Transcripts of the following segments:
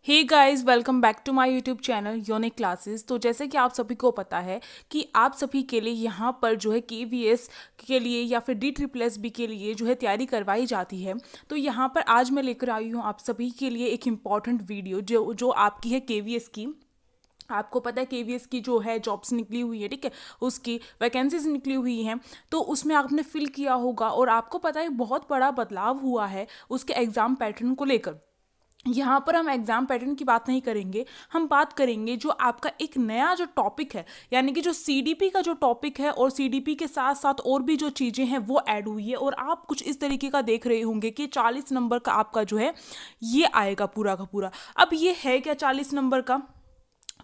Hey guys, welcome back to my YouTube channel unique classes. तो जैसे कि आप सभी को पता है कि आप सभी के लिए यहाँ पर जो है केवीएस के लिए या फिर डी बी के लिए जो है तैयारी करवाई जाती है। तो यहाँ पर आज मैं लेकर आई हूँ आप सभी के लिए एक इम्पॉर्टेंट वीडियो जो जो आपकी है केवीएस की। आपको पता है केवीएस की जो है जॉब्स निकली हुई है, ठीक है, उसकी वैकेंसीज निकली हुई हैं। तो उसमें आपने फिल किया होगा और आपको पता है बहुत बड़ा बदलाव हुआ है उसके एग्ज़ाम पैटर्न को लेकर। यहाँ पर हम एग्जाम पैटर्न की बात नहीं करेंगे, हम बात करेंगे जो आपका एक नया जो टॉपिक है, यानी कि जो सीडीपी का जो टॉपिक है और सीडीपी के साथ साथ और भी जो चीज़ें हैं वो ऐड हुई है। और आप कुछ इस तरीके का देख रहे होंगे कि 40 नंबर का आपका जो है ये आएगा पूरा का पूरा। अब ये है क्या 40 नंबर का?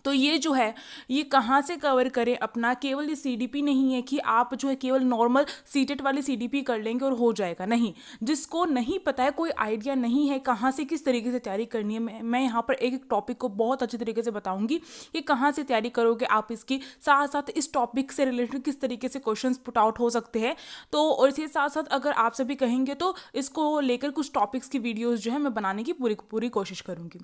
तो ये जो है ये कहाँ से कवर करें अपना? केवल ये सीडीपी नहीं है कि आप जो है केवल नॉर्मल सीटेट वाली सीडीपी कर लेंगे और हो जाएगा, नहीं। जिसको नहीं पता है, कोई आइडिया नहीं है कहाँ से किस तरीके से तैयारी करनी है, मैं यहाँ पर एक एक टॉपिक को बहुत अच्छे तरीके से बताऊंगी कि कहाँ से तैयारी करोगे आप, इसकी साथ साथ इस टॉपिक से रिलेटेड किस तरीके से क्वेश्चन पुट आउट हो सकते हैं। तो और इसके साथ साथ अगर आप सभी कहेंगे तो इसको लेकर कुछ टॉपिक्स की वीडियोज़ जो है मैं बनाने की पूरी पूरी कोशिश करूँगी,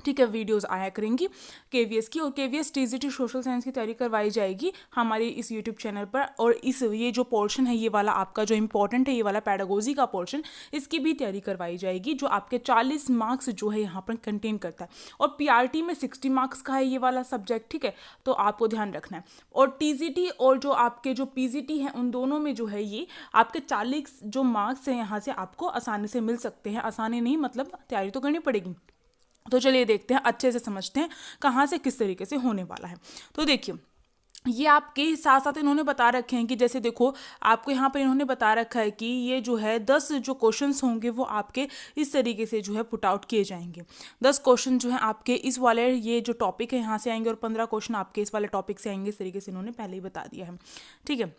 ठीक है। वीडियोस आया करेंगी केवीएस की, और केवीएस टीजीटी सोशल साइंस की तैयारी करवाई जाएगी हमारे इस यूट्यूब चैनल पर। और इस ये जो पोर्शन है ये वाला आपका जो इंपॉर्टेंट है, ये वाला पैडागोजी का पोर्शन, इसकी भी तैयारी करवाई जाएगी जो आपके 40 मार्क्स जो है यहाँ पर कंटेन करता है। और पीआरटी में 60 मार्क्स का है ये वाला सब्जेक्ट, ठीक है, तो आपको ध्यान रखना है। और टीजीटी और जो आपके जो पीजीटी हैं उन दोनों में जो है ये आपके 40 जो मार्क्स हैं यहाँ से आपको आसानी से मिल सकते हैं। आसानी नहीं मतलब तैयारी तो करनी पड़ेगी। तो चलिए देखते हैं, अच्छे से समझते हैं कहाँ से किस तरीके से होने वाला है। तो देखिए, ये आपके साथ साथ इन्होंने बता रखे हैं कि जैसे देखो, आपको यहाँ पर इन्होंने बता रखा है कि ये जो है 10 जो क्वेश्चंस होंगे वो आपके इस तरीके से जो है पुट आउट किए जाएंगे। 10 क्वेश्चन जो है आपके इस वाले ये जो टॉपिक है यहाँ से आएंगे और 15 क्वेश्चन आपके इस वाले टॉपिक से आएंगे। इस तरीके से इन्होंने पहले ही बता दिया है, ठीक है।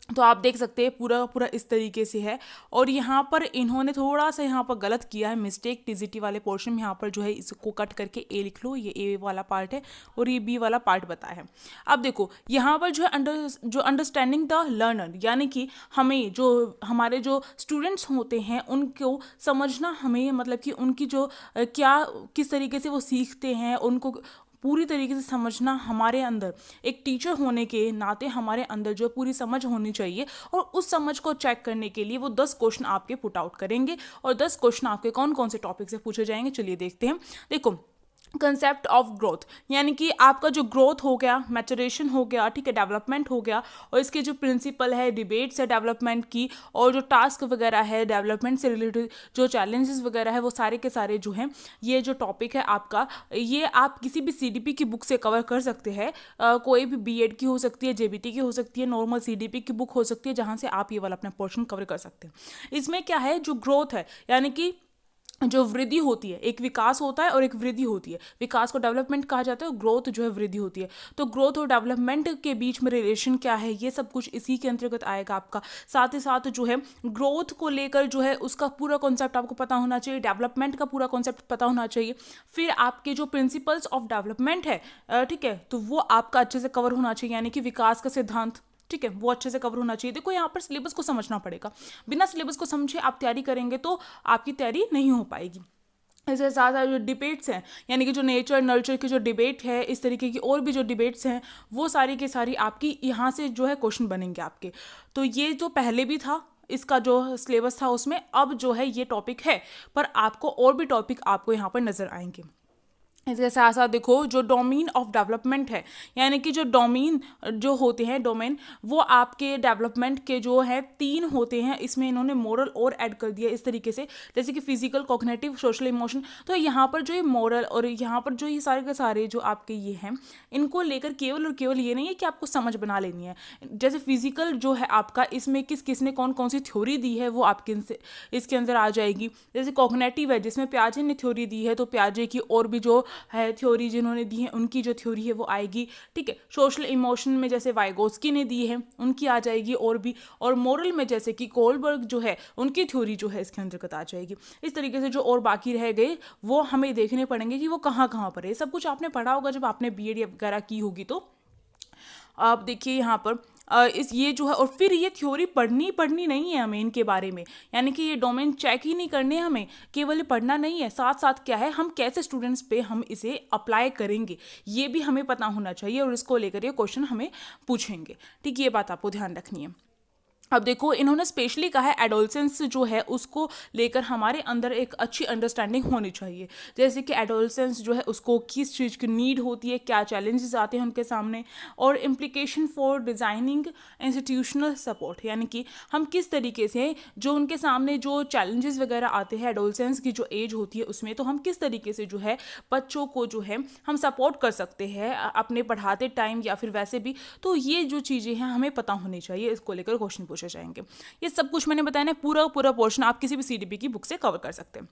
तो आप देख सकते हैं पूरा पूरा इस तरीके से है। और यहाँ पर इन्होंने थोड़ा सा यहाँ पर गलत किया है, मिस्टेक। टीजीटी वाले पोर्शन में यहाँ पर जो है इसको कट करके ए लिख लो, ये ए वाला पार्ट है और ये बी वाला पार्ट बताया है। अब देखो यहाँ पर जो है अंडरस्टैंडिंग द लर्नर, यानी कि हमें जो हमारे जो स्टूडेंट्स होते हैं उनको समझना, हमें मतलब कि उनकी जो क्या किस तरीके से वो सीखते हैं उनको पूरी तरीके से समझना। हमारे अंदर एक टीचर होने के नाते हमारे अंदर जो पूरी समझ होनी चाहिए, और उस समझ को चेक करने के लिए वो 10 क्वेश्चन आपके पुट आउट करेंगे। और 10 क्वेश्चन आपके कौन कौन से टॉपिक से पूछे जाएंगे, चलिए देखते हैं। देखो, कंसेप्ट ऑफ ग्रोथ, यानी कि आपका जो ग्रोथ हो गया, मैचुरेशन हो गया, ठीक है, डेवलपमेंट हो गया। और इसके जो प्रिंसिपल है, डिबेट्स है डेवलपमेंट की, और जो टास्क वगैरह है डेवलपमेंट से रिलेटेड, जो चैलेंजेस वगैरह है, वो सारे के सारे जो हैं ये जो टॉपिक है आपका, ये आप किसी भी सीडीपी की बुक से कवर कर सकते हैं। कोई भी बीएड की हो सकती है, जेबीटी की हो सकती है, नॉर्मल सीडीपी की बुक हो सकती है, जहाँ से आप ये वाला अपना पोर्शन कवर कर सकते हैं। इसमें क्या है, जो ग्रोथ है यानी कि जो वृद्धि होती है, एक विकास होता है और एक वृद्धि होती है। विकास को डेवलपमेंट कहा जाता है, ग्रोथ जो है वृद्धि होती है। तो ग्रोथ और डेवलपमेंट के बीच में रिलेशन क्या है, ये सब कुछ इसी के अंतर्गत आएगा आपका। साथ ही साथ जो है ग्रोथ को लेकर जो है उसका पूरा कॉन्सेप्ट आपको पता होना चाहिए, डेवलपमेंट का पूरा कॉन्सेप्ट पता होना चाहिए। फिर आपके जो प्रिंसिपल्स ऑफ डेवलपमेंट है, ठीक है, तो वो आपका अच्छे से कवर होना चाहिए, यानी कि विकास का सिद्धांत, ठीक है, वो अच्छे से कवर होना चाहिए। देखो यहाँ पर सिलेबस को समझना पड़ेगा, बिना सिलेबस को समझे आप तैयारी करेंगे तो आपकी तैयारी नहीं हो पाएगी। इसके साथ साथ जो डिबेट्स हैं, यानी कि जो नेचर नर्चर की जो डिबेट है, इस तरीके की और भी जो डिबेट्स हैं, वो सारी की सारी आपकी यहाँ से जो है क्वेश्चन बनेंगे आपके। तो ये जो पहले भी था, इसका जो सिलेबस था उसमें, अब जो है ये टॉपिक है, पर आपको और भी टॉपिक आपको यहाँ पर नजर आएंगे। इसके साथ साथ देखो, जो डोमेन ऑफ डेवलपमेंट है, यानी कि जो डोमेन जो होते हैं, डोमेन, वो आपके डेवलपमेंट के जो है 3 होते हैं। इसमें इन्होंने मोरल और ऐड कर दिया इस तरीके से, जैसे कि फिजिकल, कॉग्निटिव, सोशल, इमोशन। तो यहाँ पर जो ये मोरल और यहाँ पर जो ये सारे के सारे जो आपके ये हैं, इनको लेकर केवल और केवल ये नहीं है कि आपको समझ बना लेनी है। जैसे फिजिकल जो है आपका, इसमें किस किस ने कौन कौन सी थ्योरी दी है वो आपके इसके अंदर आ जाएगी। जैसे कॉग्निटिव है, जिसमें पियाजे ने थ्योरी दी है, तो पियाजे की और भी जो है थ्योरी जिन्होंने दी है उनकी जो थ्योरी है वो आएगी, ठीक है। सोशल इमोशन में जैसे वाइगोस्की ने दी है उनकी आ जाएगी और भी। और मोरल में जैसे कि कोलबर्ग जो है उनकी थ्योरी जो है इसके अंतर्गत आ जाएगी। इस तरीके से जो और बाकी रह गए वो हमें देखने पड़ेंगे कि वो कहाँ कहाँ पर है। सब कुछ आपने पढ़ा होगा जब आपने बीएड वगैरह की होगी। तो आप देखिए यहाँ पर इस ये जो है, और फिर ये थ्योरी पढ़नी नहीं है हमें इनके बारे में, यानी कि ये डोमेन चेक ही नहीं करने हमें, केवल पढ़ना नहीं है, साथ साथ क्या है हम कैसे स्टूडेंट्स पे हम इसे अप्लाई करेंगे ये भी हमें पता होना चाहिए, और इसको लेकर ये क्वेश्चन हमें पूछेंगे। ठीक, ये बात आपको ध्यान रखनी है। अब देखो इन्होंने स्पेशली कहा है एडोलसेंस जो है उसको लेकर हमारे अंदर एक अच्छी अंडरस्टैंडिंग होनी चाहिए, जैसे कि एडोलसेंस जो है उसको किस चीज़ की नीड होती है, क्या चैलेंजेस आते हैं उनके सामने, और implication for designing institutional support, यानी कि हम किस तरीके से जो उनके सामने जो चैलेंजेस वगैरह आते हैं एडोलसेंस की जो एज होती है उसमें, तो हम किस तरीके से जो है बच्चों को जो है हम सपोर्ट कर सकते हैं अपने पढ़ाते टाइम या फिर वैसे भी। तो ये जो चीज़ें हैं हमें पता होनी चाहिए, इसको लेकर क्वेश्चन पूछे जाएंगे। ये सब कुछ मैंने बताया ना, पूरा पोर्शन आप किसी भी सीडीपी की बुक से कवर कर सकते हैं।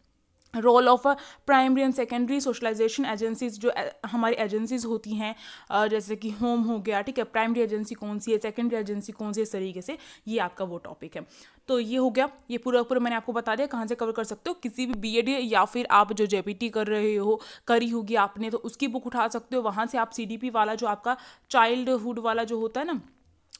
Role of primary and secondary socialisation agencies, जो हमारी एजेंसीज होती हैं जैसे कि होम हो गया, ठीक है, प्राइमरी एजेंसी कौन सी है, सेकेंडरी एजेंसी कौन सी है, इस तरीके से ये आपका वो टॉपिक है। तो ये हो गया, ये पूरा मैंने आपको बता दिया कहाँ से कवर कर सकते हो, किसी भी बीएड या फिर आप जो जेपीटी कर रहे हो करी होगी आपने तो उसकी बुक उठा सकते हो, वहाँ से आप सीडीपी वाला जो आपका चाइल्डहुड वाला जो होता है ना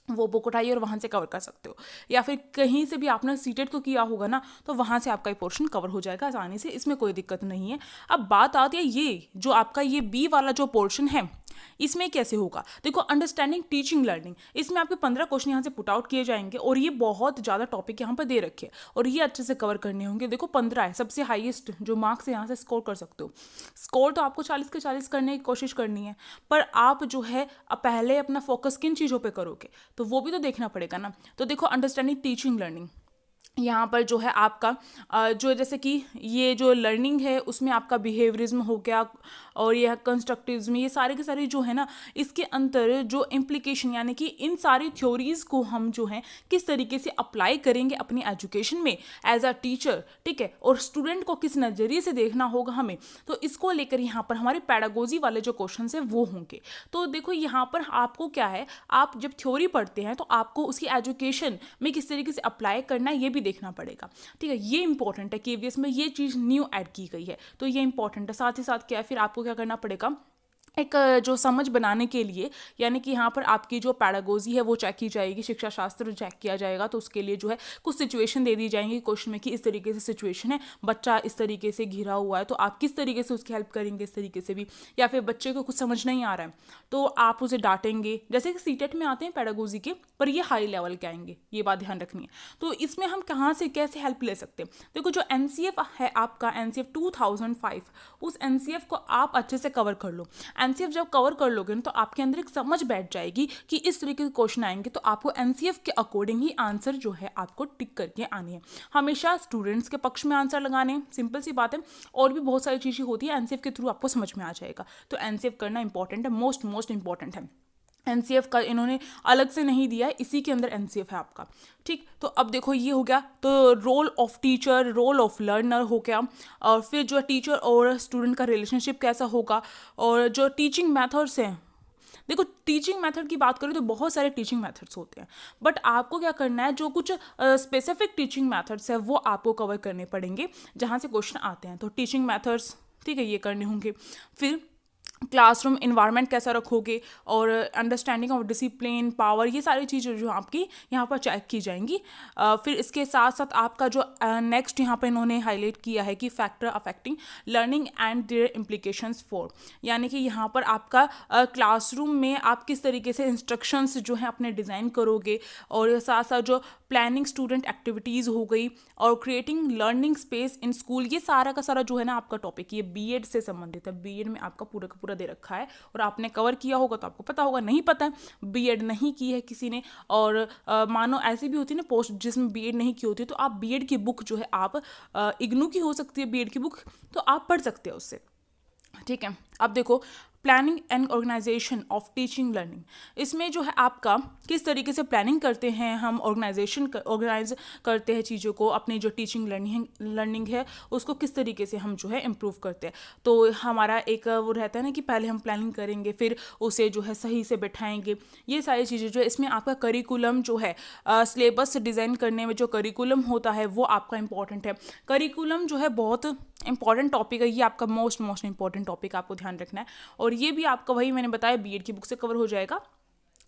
वो बुक उठाइए और वहाँ से कवर कर सकते हो, या फिर कहीं से भी आपने सीटेड तो किया होगा ना, तो वहाँ से आपका ये पोर्शन कवर हो जाएगा आसानी से, इसमें कोई दिक्कत नहीं है। अब बात आती है ये जो आपका ये बी वाला जो पोर्शन है इसमें कैसे होगा। देखो अंडरस्टैंडिंग टीचिंग लर्निंग, इसमें आपके 15 क्वेश्चन यहाँ से पुट आउट किए जाएंगे, और ये बहुत ज़्यादा टॉपिक यहाँ पर दे रखे और ये अच्छे से कवर करने होंगे। देखो 15 है, सबसे हाईएस्ट जो मार्क्स है यहाँ से स्कोर कर सकते हो। स्कोर तो आपको 40 के 40 करने की कोशिश करनी है, पर आप जो है पहले अपना फोकस किन चीज़ों पर करोगे तो वो भी तो देखना पड़ेगा ना। तो देखो अंडरस्टैंडिंग टीचिंग लर्निंग, यहाँ पर जो है आपका जो जैसे कि ये जो लर्निंग है उसमें आपका बिहेवियरिज्म हो गया और यह कंस्ट्रक्टिविज्म, ये सारे के सारे जो है ना इसके अंदर जो इम्प्लीकेशन, यानी कि इन सारी थ्योरीज को हम जो है किस तरीके से अप्लाई करेंगे अपनी एजुकेशन में एज अ टीचर, ठीक है, और स्टूडेंट को किस नज़रिए से देखना होगा हमें, तो इसको लेकर यहाँ पर हमारे पैडागोजी वाले जो क्वेश्चन है वो होंगे। तो देखो यहाँ पर आपको क्या है, आप जब थ्योरी पढ़ते हैं तो आपको उसकी एजुकेशन में किस तरीके से अप्लाई करना है ये भी देखना पड़ेगा, ठीक है। ये इंपॉर्टेंट है, केवीएस में ये चीज़ न्यू ऐड की गई है, तो ये इंपॉर्टेंट है। साथ ही साथ क्या है, फिर आपको क्या करना पड़ेगा, एक जो समझ बनाने के लिए, यानी कि यहाँ पर आपकी जो पैडागोजी है वो चेक की जाएगी, शिक्षा शास्त्र चेक किया जाएगा, तो उसके लिए जो है कुछ सिचुएशन दे दी जाएंगी क्वेश्चन में कि इस तरीके से सिचुएशन है, बच्चा इस तरीके से घिरा हुआ है, तो आप किस तरीके से उसकी हेल्प करेंगे इस तरीके से भी, या फिर बच्चे को कुछ समझ नहीं आ रहा है तो आप उसे डांटेंगे, जैसे कि सीटेट में आते हैं पैडागोजी के, पर ये हाई लेवल के आएंगे, ये बात ध्यान रखनी है। तो इसमें हम कहाँ से कैसे हेल्प ले सकते हैं, देखो जो एनसीएफ है आपका, एनसीएफ 2005, उस एनसीएफ को आप अच्छे से कवर कर लो। एनसीएफ जब कवर कर लोगे ना तो आपके अंदर एक समझ बैठ जाएगी कि इस तरीके के क्वेश्चन आएंगे, तो आपको एनसीएफ के अकॉर्डिंग ही आंसर जो है आपको टिक करके आनी है, हमेशा स्टूडेंट्स के पक्ष में आंसर लगाने, सिंपल सी बात है। और भी बहुत सारी चीज़ें होती है एनसीएफ के थ्रू आपको समझ में आ जाएगा, तो एनसीएफ करना इंपॉर्टेंट है, मोस्ट इंपॉर्टेंट है। एनसीएफ का इन्होंने अलग से नहीं दिया है, इसी के अंदर एनसीएफ है आपका, ठीक। तो अब देखो ये हो गया, तो role of teacher, role of learner हो गया, और फिर जो टीचर और स्टूडेंट का रिलेशनशिप कैसा होगा, और जो टीचिंग मेथड्स हैं, देखो टीचिंग मेथड की बात करें तो बहुत सारे टीचिंग मेथड्स होते हैं, बट आपको क्या करना है, जो कुछ स्पेसिफिक टीचिंग मेथड्स है वो आपको कवर करने पड़ेंगे जहाँ से क्वेश्चन आते हैं, तो टीचिंग मेथड्स, ठीक है, ये करने होंगे। फिर क्लासरूम इन्वायरमेंट कैसा रखोगे, और अंडरस्टैंडिंग ऑफ डिसिप्लिन, पावर, ये सारी चीज़ें जो आपकी यहाँ पर चेक की जाएंगी। फिर इसके साथ साथ आपका जो नेक्स्ट यहाँ पर इन्होंने हाईलाइट किया है कि factor affecting learning and their implications for, यानी कि यहाँ पर आपका क्लासरूम में आप किस तरीके से इंस्ट्रक्शंस जो है अपने डिज़ाइन करोगे, और साथ साथ जो प्लानिंग स्टूडेंट एक्टिविटीज़ हो गई, और creating learning space in school, ये सारा का सारा जो है ना आपका टॉपिक ये बीएड से संबंधित है, बीएड में आपका पूरा का पूरा दे रखा है, और आपने कवर किया होगा तो आपको पता होगा, नहीं पता है बीएड नहीं की है किसी ने, और मानो ऐसी भी होती है ना पोस्ट जिसमें बीएड नहीं की होती है, तो आप बीएड की बुक जो है आप इग्नू की हो सकती है बीएड की बुक, तो आप पढ़ सकते हो उससे, ठीक है। अब देखो planning and organisation of teaching learning, इसमें जो है आपका किस तरीके से प्लानिंग करते हैं हम, ऑर्गेनाइज करते हैं चीज़ों को, अपनी जो टीचिंग लर्निंग है उसको किस तरीके से हम जो है इम्प्रूव करते हैं। तो हमारा एक वो रहता है ना कि पहले हम प्लानिंग करेंगे, फिर उसे जो है सही से बैठाएंगे, ये सारी चीज़ें जो है, इसमें आपका करिकुलम जो है सिलेबस डिज़ाइन करने में जो करिकुलम होता है वो आपका इंपॉर्टेंट है। करिकुलम जो है बहुत इंपॉर्टेंट टॉपिक है, ये आपका मोस्ट इंपॉर्टेंट टॉपिक आपको ध्यान रखना है, और ये भी आपका वही मैंने बताया बीएड की बुक से कवर हो जाएगा।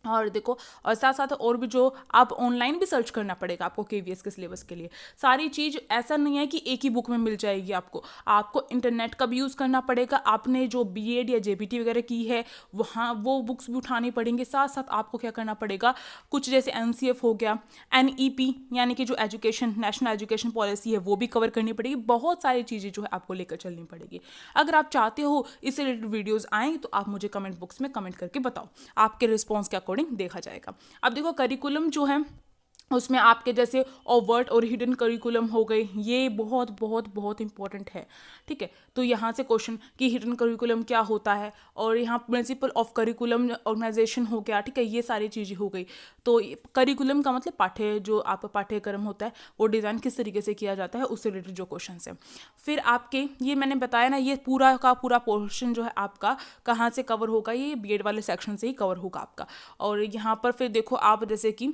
और देखो, और साथ साथ और भी जो आप ऑनलाइन भी सर्च करना पड़ेगा आपको केवीएस के सिलेबस के लिए। सारी चीज़ ऐसा नहीं है कि एक ही बुक में मिल जाएगी आपको इंटरनेट का भी यूज़ करना पड़ेगा। आपने जो बीएड या जेबीटी वगैरह की है वहाँ वो बुक्स भी उठानी पड़ेंगे। साथ साथ आपको क्या करना पड़ेगा, कुछ जैसे एनसीएफ हो गया, एनईपी यानी कि जो एजुकेशन नेशनल एजुकेशन पॉलिसी है वो भी कवर करनी पड़ेगी। बहुत सारी चीज़ें जो है आपको लेकर चलनी पड़ेगी। अगर आप चाहते हो इससे रिलेटेड वीडियोज़ आएँ तो आप मुझे कमेंट बॉक्स में कमेंट करके बताओ, आपके रिस्पॉन्स के अकॉर्डिंग देखा जाएगा। अब देखो, करिकुलम जो है उसमें आपके जैसे ओवर्ट और हिडन करिकुलम हो गए, ये बहुत बहुत बहुत इंपॉर्टेंट है। ठीक है, तो यहाँ से क्वेश्चन कि हिडन करिकुलम क्या होता है, और यहाँ प्रिंसिपल ऑफ करिकुलम ऑर्गेनाइजेशन हो गया। ठीक है, ये सारी चीज़ें हो गई। तो करिकुलम का मतलब जो आपका पाठ्यक्रम होता है वो डिज़ाइन किस तरीके से किया जाता है, उससे रिलेटेड जो क्वेश्चन है। फिर आपके ये मैंने बताया ना, ये पूरा का पूरा पोर्शन जो है आपका कहाँ से कवर होगा, ये बीएड वाले सेक्शन से ही कवर होगा आपका। और यहाँ पर फिर देखो आप जैसे कि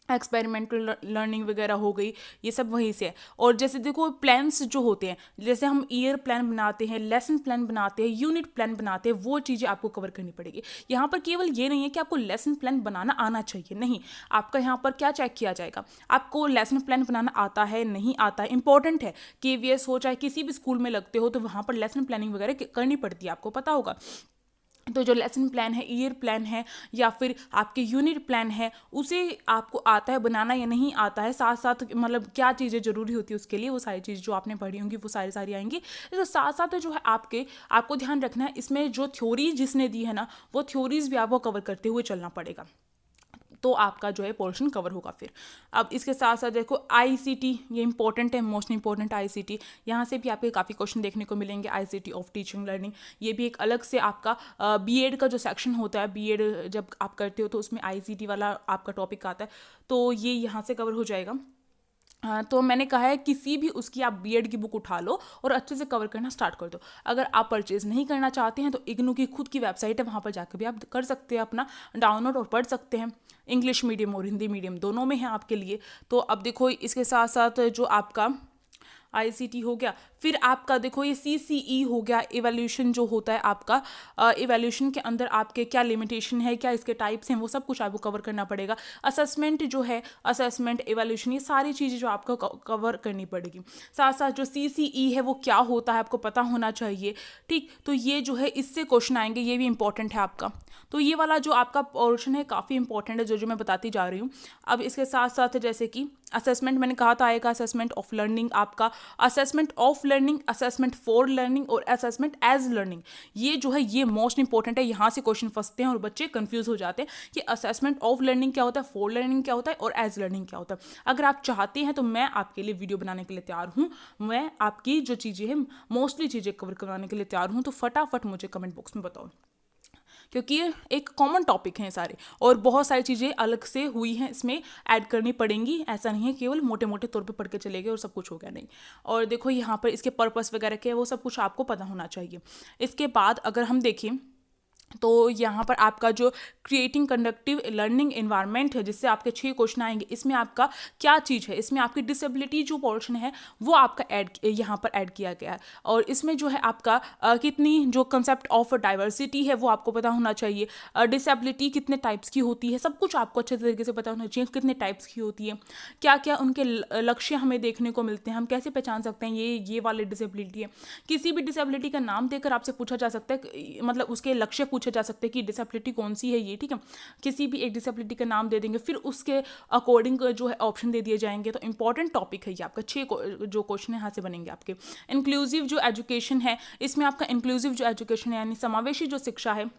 एक्सपेरिमेंटल लर्निंग वगैरह हो गई, ये सब वहीं से है। और जैसे देखो प्लान्स जो होते हैं, जैसे हम ईयर प्लान बनाते हैं, लेसन प्लान बनाते हैं, यूनिट प्लान बनाते हैं, वो चीज़ें आपको कवर करनी पड़ेगी। यहाँ पर केवल ये नहीं है कि आपको लेसन प्लान बनाना आना चाहिए, नहीं, आपका यहाँ पर क्या चेक किया जाएगा, आपको लेसन प्लान बनाना आता है नहीं आता है। इंपॉर्टेंट है, केवीएस हो चाहे किसी भी स्कूल में लगते हो तो वहाँ पर लेसन प्लानिंग वगैरह करनी पड़ती है, आपको पता होगा। तो जो लेसन प्लान है, ईयर प्लान है, या फिर आपके यूनिट प्लान है, उसे आपको आता है बनाना या नहीं आता है। साथ साथ मतलब क्या चीज़ें ज़रूरी होती है उसके लिए, वो सारी चीज़ जो आपने पढ़ी होंगी वो सारी सारी आएंगी। तो साथ साथ जो है आपको ध्यान रखना है, इसमें जो थ्योरी जिसने दी है ना, वो थ्योरीज भी आपको कवर करते हुए चलना पड़ेगा, तो आपका जो है पोर्शन कवर होगा। फिर अब इसके साथ साथ देखो आईसीटी, ये इंपॉर्टेंट है, मोस्ट इंपॉर्टेंट आईसीटी। यहाँ से भी आपके काफ़ी क्वेश्चन देखने को मिलेंगे। आईसीटी ऑफ टीचिंग लर्निंग, ये भी एक अलग से आपका बीएड का जो सेक्शन होता है, बीएड जब आप करते हो तो उसमें आईसीटी वाला आपका टॉपिक आता है, तो ये यहाँ से कवर हो जाएगा। तो मैंने कहा है किसी भी उसकी आप बीएड की बुक उठा लो और अच्छे से कवर करना स्टार्ट कर दो। अगर आप परचेज नहीं करना चाहते हैं तो इग्नू की खुद की वेबसाइट है, वहाँ पर जाकर भी आप कर सकते हैं, अपना डाउनलोड और पढ़ सकते हैं। इंग्लिश मीडियम और हिंदी मीडियम दोनों में है आपके लिए। तो अब देखो इसके साथ साथ जो आपका आईसीटी हो गया, फिर आपका देखो ये सीसीई हो गया, इवैल्यूएशन जो होता है आपका, इवैल्यूएशन के अंदर आपके क्या लिमिटेशन है, क्या इसके टाइप्स हैं, वो सब कुछ आपको कवर करना पड़ेगा। असेसमेंट जो है, असेसमेंट, इवैल्यूएशन, ये सारी चीज़ें जो आपको कवर करनी पड़ेगी। साथ साथ जो सीसीई है वो क्या होता है आपको पता होना चाहिए। ठीक, तो ये जो है इससे क्वेश्चन आएंगे, ये भी इंपॉर्टेंट है आपका। तो ये वाला जो आपका पोर्शन है काफ़ी इंपॉर्टेंट है, जो मैं बताती जा रही हूँ। अब इसके साथ साथ जैसे कि असेसमेंट मैंने कहा था आएगा, असेसमेंट ऑफ लर्निंग आपका, assessment of learning, assessment for learning और असेसमेंट एज लर्निंग। ये जो है ये मोस्ट इंपॉर्टेंट है, यहाँ से क्वेश्चन फंसते हैं और बच्चे कंफ्यूज हो जाते हैं कि असेसमेंट ऑफ लर्निंग क्या होता है, फॉर लर्निंग क्या होता है और एज लर्निंग क्या होता है। अगर आप चाहते हैं तो मैं आपके लिए वीडियो बनाने के लिए तैयार हूँ, मैं आपकी जो चीज़ें हैं मोस्टली चीज़ें कवर करवाने के लिए तैयार हूँ। तो फटाफट मुझे कमेंट बॉक्स में बताओ, क्योंकि ये एक कॉमन टॉपिक हैं सारे, और बहुत सारी चीज़ें अलग से हुई हैं, इसमें ऐड करनी पड़ेंगी। ऐसा नहीं है केवल मोटे मोटे तौर पे पढ़ के चले गए और सब कुछ हो गया, नहीं। और देखो यहाँ पर इसके पर्पस वगैरह क्या है वो सब कुछ आपको पता होना चाहिए। इसके बाद अगर हम देखें तो यहाँ पर आपका जो क्रिएटिंग कंडक्टिव लर्निंग एनवायरनमेंट है, जिससे आपके 6 क्वेश्चन आएंगे, इसमें आपका क्या चीज़ है, इसमें आपकी डिसेबिलिटी जो पोर्शन है वो आपका यहाँ पर ऐड किया गया है। और इसमें जो है आपका कितनी जो कंसेप्ट ऑफ डाइवर्सिटी है वो आपको पता होना चाहिए। डिसेबिलिटी कितने टाइप्स की होती है सब कुछ आपको अच्छे तरीके से पता होना चाहिए, कितने टाइप्स की होती है, क्या क्या उनके लक्ष्य हमें देखने को मिलते हैं, हम कैसे पहचान सकते हैं ये वाले डिसेबिलिटी है। किसी भी डिसेबिलिटी का नाम देकर आपसे पूछा जा सकता है, मतलब उसके लक्ष्य पूछे जा सकते हैं कि डिसेबिलिटी कौन सी है ये, ठीक है। किसी भी एक डिसेबिलिटी का नाम दे देंगे, फिर उसके अकॉर्डिंग जो है ऑप्शन दे दिए जाएंगे। तो इंपॉर्टेंट टॉपिक है ये आपका, 6 जो क्वेश्चन है यहाँ से बनेंगे आपके। इंक्लूसिव जो एजुकेशन है, इसमें आपका इंक्लूसिव जो एजुकेशन है यानी समावेशी जो शिक्षा है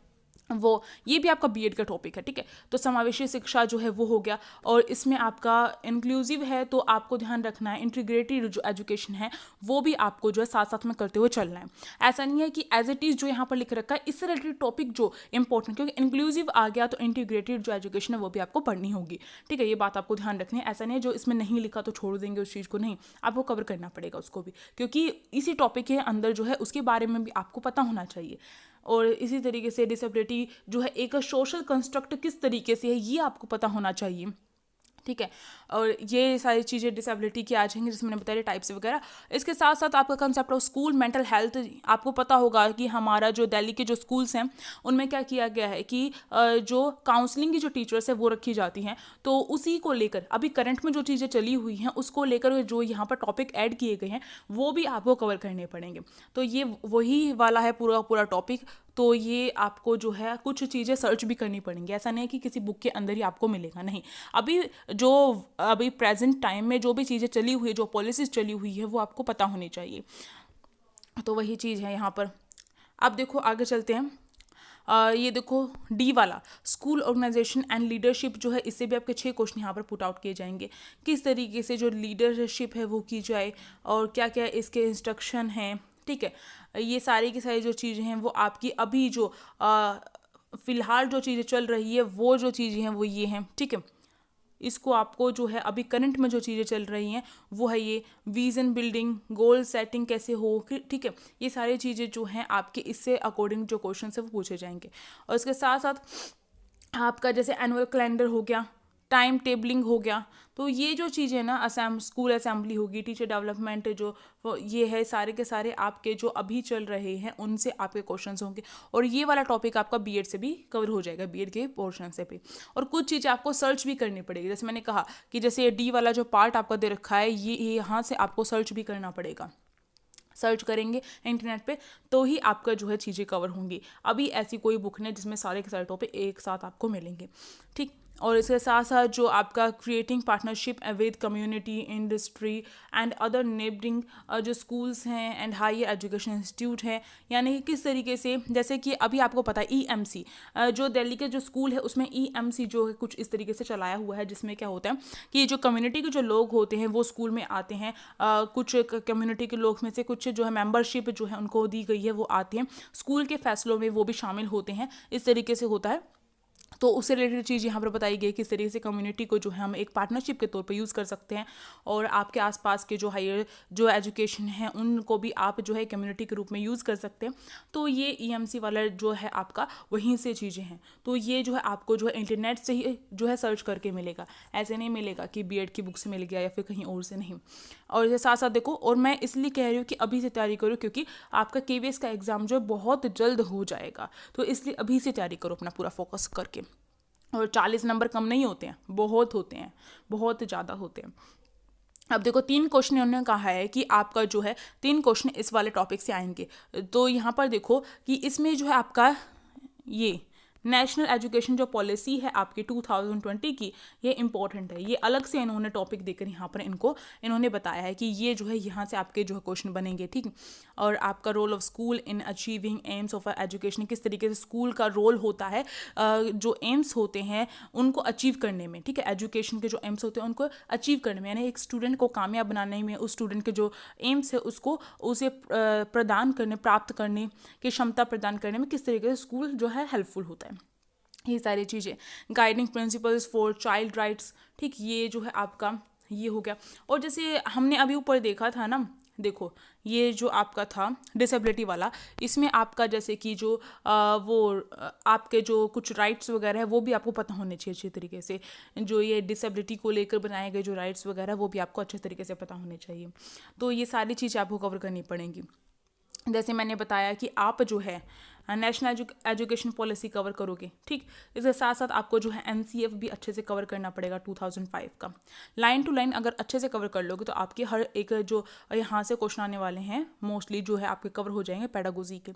वो, ये भी आपका बीएड का टॉपिक है, ठीक है। तो समावेशी शिक्षा जो है वो हो गया, और इसमें आपका इंक्लूसिव है तो आपको ध्यान रखना है इंटीग्रेटेड जो एजुकेशन है वो भी आपको जो है साथ साथ में करते हुए चलना है। ऐसा नहीं है कि एज इट इज़ जो यहाँ पर लिख रखा है इससे रिलेटेड टॉपिक जो इंपॉर्टेंट, क्योंकि इंक्लूसिव आ गया तो इंटीग्रेटेड जो एजुकेशन है वो भी आपको पढ़नी होगी, ठीक है। ये बात आपको ध्यान रखनी है। ऐसा नहीं है जो इसमें नहीं लिखा तो छोड़ देंगे उस चीज़ को, नहीं, आपको कवर करना पड़ेगा उसको भी, क्योंकि इसी टॉपिक के अंदर जो है उसके बारे में भी आपको पता होना चाहिए। और इसी तरीके से डिसेबिलिटी जो है एक सोशल कंस्ट्रक्ट किस तरीके से है ये आपको पता होना चाहिए। ठीक है। और ये सारी चीज़ें डिसेबिलिटी की आ जाएंगी, जिसमें मैंने बताया टाइप्स वगैरह। इसके साथ साथ आपका concept of school mental health, आपको पता होगा कि हमारा जो दिल्ली के जो स्कूल्स हैं उनमें क्या किया गया है कि जो काउंसलिंग की जो टीचर्स है वो रखी जाती हैं, तो उसी को लेकर अभी करंट में जो चीज़ें चली हुई हैं उसको लेकर जो यहाँ पर टॉपिक ऐड किए गए हैं वो भी आपको कवर करने पड़ेंगे। तो ये वही वाला है पूरा पूरा टॉपिक। तो ये आपको जो है कुछ चीज़ें सर्च भी करनी पड़ेंगी, ऐसा नहीं है कि किसी बुक के अंदर ही आपको मिलेगा, नहीं। अभी जो अभी प्रेजेंट टाइम में जो भी चीज़ें चली हुई है, जो पॉलिसीज चली हुई है, वो आपको पता होनी चाहिए। तो वही चीज़ है यहाँ पर। अब देखो आगे चलते हैं। ये देखो डी वाला स्कूल ऑर्गेनाइजेशन एंड लीडरशिप जो है, इससे भी आपके 6 क्वेश्चन यहाँ पर पुट आउट किए जाएंगे। किस तरीके से जो लीडरशिप है वो की जाए और क्या क्या इसके इंस्ट्रक्शन हैं, ठीक है। ये सारी की सारी जो चीज़ें हैं वो आपकी अभी जो फ़िलहाल जो चीज़ें चल रही है वो जो चीज़ें हैं वो ये हैं, ठीक है। इसको आपको जो है अभी करंट में जो चीज़ें चल रही हैं वो है ये विजन बिल्डिंग, गोल सेटिंग कैसे हो, ठीक है। ये सारी चीज़ें जो हैं आपके इससे अकॉर्डिंग जो क्वेश्चन है वो पूछे जाएंगे। और इसके साथ साथ आपका जैसे एनुअल कैलेंडर हो गया, टाइम टेबलिंग हो गया, तो ये जो चीज़ें ना स्कूल असेंबली होगी, टीचर डेवलपमेंट जो ये है, सारे के सारे आपके जो अभी चल रहे हैं उनसे आपके क्वेश्चंस होंगे। और ये वाला टॉपिक आपका बीएड से भी कवर हो जाएगा, बीएड के पोर्शन से भी। और कुछ चीज़ें आपको सर्च भी करनी पड़ेगी, जैसे मैंने कहा कि जैसे ये डी वाला जो पार्ट आपका दे रखा है ये यहाँ से आपको सर्च भी करना पड़ेगा। सर्च करेंगे इंटरनेट पे तो ही आपका जो है चीज़ें कवर होंगी। अभी ऐसी कोई बुक नहीं जिसमें सारे के सारे टॉपिक एक साथ आपको मिलेंगे, ठीक। और इसके साथ साथ जो आपका creating partnership with community, industry and other neighbouring जो स्कूल्स हैं एंड हायर एजुकेशन इंस्टीट्यूट है, यानी कि किस तरीके से, जैसे कि अभी आपको पता है ईएमसी जो दिल्ली के जो स्कूल है उसमें ईएमसी जो है कुछ इस तरीके से चलाया हुआ है, जिसमें क्या होता है कि जो कम्युनिटी के जो लोग होते हैं वो स्कूल में आते हैं। कुछ कम्युनिटी के लोग में से कुछ जो है मेंबरशिप जो है उनको दी गई है वो आते हैं स्कूल के फैसलों में, वो भी शामिल होते हैं, इस तरीके से होता है। तो उससे रिलेटेड चीज़ यहाँ पर बताई गई किस तरीके से कम्युनिटी को जो है हम एक पार्टनरशिप के तौर पे यूज़ कर सकते हैं, और आपके आसपास के जो हायर जो एजुकेशन है उनको भी आप जो है कम्युनिटी के रूप में यूज़ कर सकते हैं। तो ये ईएमसी वाला जो है आपका वहीं से चीज़ें हैं। तो ये जो है आपको जो है इंटरनेट से ही जो है सर्च करके मिलेगा, ऐसे नहीं मिलेगा कि बीएड की बुक से मिल गया या फिर कहीं और से नहीं। और ये साथ साथ देखो, और मैं इसलिए कह रही हूँ कि अभी से तैयारी करो क्योंकि आपका केवीएस का एग्ज़ाम जो है बहुत जल्द हो जाएगा, तो इसलिए अभी से तैयारी करो अपना पूरा फोकस करके। और 40 नंबर कम नहीं होते हैं, बहुत होते हैं, बहुत ज़्यादा होते हैं। अब देखो 3 क्वेश्चन उन्होंने कहा है कि आपका जो है 3 क्वेश्चन इस वाले टॉपिक से आएंगे। तो यहाँ पर देखो कि इसमें जो है आपका ये नेशनल एजुकेशन जो पॉलिसी है आपकी 2020 की, ये इंपॉर्टेंट है। ये अलग से इन्होंने टॉपिक देकर यहाँ पर इन्होंने बताया है कि ये जो है यहाँ से आपके जो है क्वेश्चन बनेंगे, ठीक। और आपका role of school in achieving aims of education, किस तरीके से स्कूल का रोल होता है जो एम्स होते हैं उनको अचीव करने में, ठीक है। एजुकेशन के जो एम्स होते हैं उनको अचीव करने में, यानी एक स्टूडेंट को कामयाब बनाने में, उस स्टूडेंट के जो एम्स है उसको उसे प्रदान करने, प्राप्त करने की क्षमता प्रदान करने में किस तरीके से स्कूल जो है हेल्पफुल होता है, ये सारी चीज़ें। Guiding principles for child rights, ठीक, ये जो है आपका ये हो गया। और जैसे हमने अभी ऊपर देखा था ना, देखो ये जो आपका था डिसेबिलिटी वाला, इसमें आपका जैसे कि जो आपके जो कुछ राइट्स वगैरह है वो भी आपको पता होने चाहिए अच्छे तरीके से। जो ये डिसेबिलिटी को लेकर बनाए गए जो राइट्स वगैरह वो भी आपको अच्छे तरीके से पता होने चाहिए। तो ये सारी चीज़ें आपको कवर करनी पड़ेंगी। जैसे मैंने बताया कि आप जो है नेशनल एजुकेशन पॉलिसी कवर करोगे, ठीक। इसके साथ साथ आपको जो है एनसीएफ भी अच्छे से कवर करना पड़ेगा 2005 का। लाइन टू लाइन अगर अच्छे से कवर कर लोगे तो आपके हर एक जो यहाँ से क्वेश्चन आने वाले हैं मोस्टली जो है आपके कवर हो जाएंगे पेडागोजी के।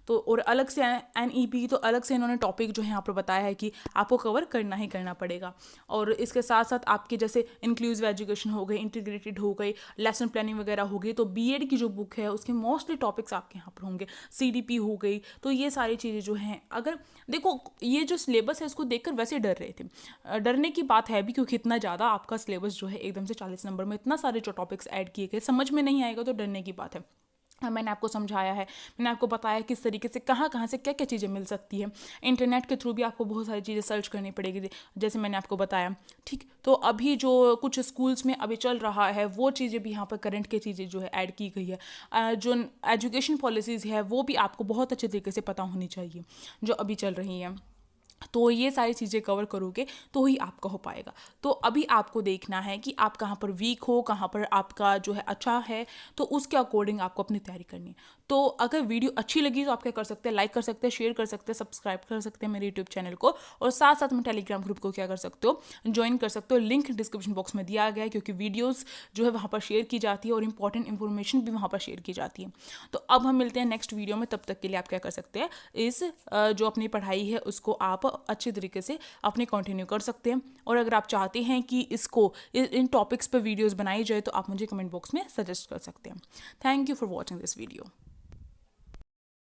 तो और अलग से एनईपी तो अलग से इन्होंने टॉपिक जो है यहाँ पर बताया है कि आपको कवर करना ही करना पड़ेगा। और इसके साथ साथ आपके जैसे इंक्लूसिव एजुकेशन हो गई, इंटीग्रेटेड हो गई, लेसन प्लानिंग वगैरह हो गई, तो बीएड की जो बुक है उसके मोस्टली टॉपिक्स आपके यहाँ पर होंगे। सीडीपी हो गई, तो ये सारी चीज़ें जो हैं, अगर देखो ये जो सिलेबस है इसको देखकर वैसे डर रहे थे, डरने की बात है भी क्योंकि इतना ज़्यादा आपका सिलेबस जो है एकदम से 40 नंबर में इतना सारे जो टॉपिक्स ऐड किए गए, समझ में नहीं आएगा तो डरने की बात है। मैंने आपको समझाया है, मैंने आपको बताया किस तरीके से कहाँ से क्या क्या चीज़ें मिल सकती है। इंटरनेट के थ्रू भी आपको बहुत सारी चीज़ें सर्च करनी पड़ेगी जैसे मैंने आपको बताया, ठीक। तो अभी जो कुछ स्कूल्स में अभी चल रहा है वो चीज़ें भी यहाँ पर करंट की चीज़ें जो है ऐड की गई है। जो एजुकेशन पॉलिसीज़ है वो भी आपको बहुत अच्छे तरीके से पता होनी चाहिए जो अभी चल रही हैं। तो ये सारी चीज़ें कवर करोगे तो ही आपका हो पाएगा। तो अभी आपको देखना है कि आप कहाँ पर वीक हो, कहाँ पर आपका जो है अच्छा है, तो उसके अकॉर्डिंग आपको अपनी तैयारी करनी है। तो अगर वीडियो अच्छी लगी तो आप क्या कर सकते हैं, लाइक कर सकते हैं, शेयर कर सकते हैं, सब्सक्राइब कर सकते हैं मेरे यूट्यूब चैनल को, और साथ साथ में टेलीग्राम ग्रुप को क्या कर सकते हो, ज्वाइन कर सकते हो। लिंक डिस्क्रिप्शन बॉक्स में दिया गया है, क्योंकि वीडियोज़ जो है वहाँ पर शेयर की जाती है और इंपॉर्टेंट इन्फॉर्मेशन भी वहाँ पर शेयर की जाती है। तो अब हम मिलते हैं नेक्स्ट वीडियो में, तब तक के लिए आप क्या कर सकते हैं, इस जो अपनी पढ़ाई है उसको आप अच्छे तरीके से अपने कंटिन्यू कर सकते हैं। और अगर आप चाहते हैं कि इसको इन टॉपिक्स पर वीडियोस बनाई जाए तो आप मुझे कमेंट बॉक्स में सजेस्ट कर सकते हैं। Thank you for watching this video.